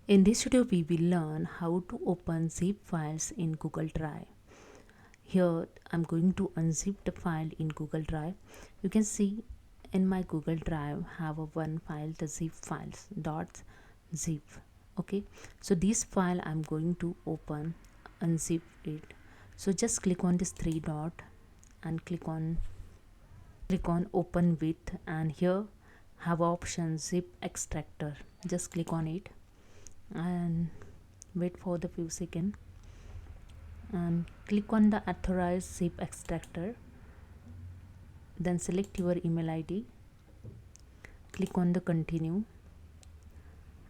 In this video, we will learn how to open zip files in Google Drive. Here, I'm going to unzip the file in Google Drive. You can see in my Google Drive have a one file, the zip files .zip. Okay, so this file I'm going to open, unzip it. So just click on this three dot and click on open with, and here have option ZIP Extractor. Just click on it and wait for the few seconds and click on the authorize ZIP Extractor. Then select your email ID, click on the continue,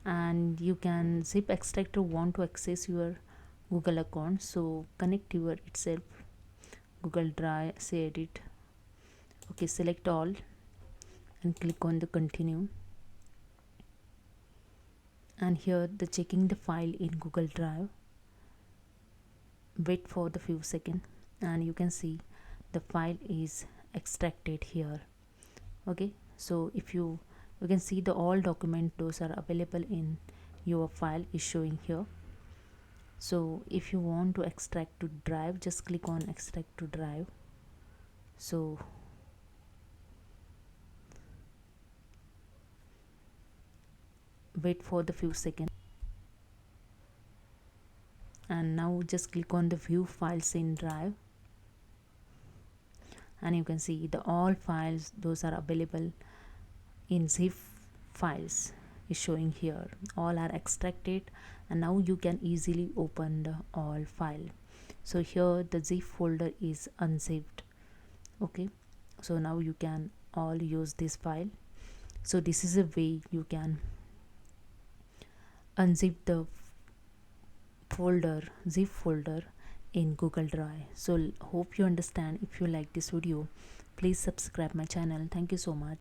and you can ZIP Extractor want to access your Google account, so connect your itself Google Drive, say edit. Okay, select all and click on the continue, and here the checking the file in Google Drive. Wait for the few seconds and you can see the file is extracted here. Okay, so if you can see the all document those are available in your file is showing here. So if you want to extract to drive, just click on extract to drive. So wait for the few seconds, and now just click on the view files in drive, and you can see the all files those are available in zip files is showing here. All are extracted, and now you can easily open the all file. So here the zip folder is unzipped. Okay, so now you can all use this file. So this is a way you can unzip the folder, zip folder in Google Drive. So hope you understand. If you like this video, please subscribe my channel. Thank you so much.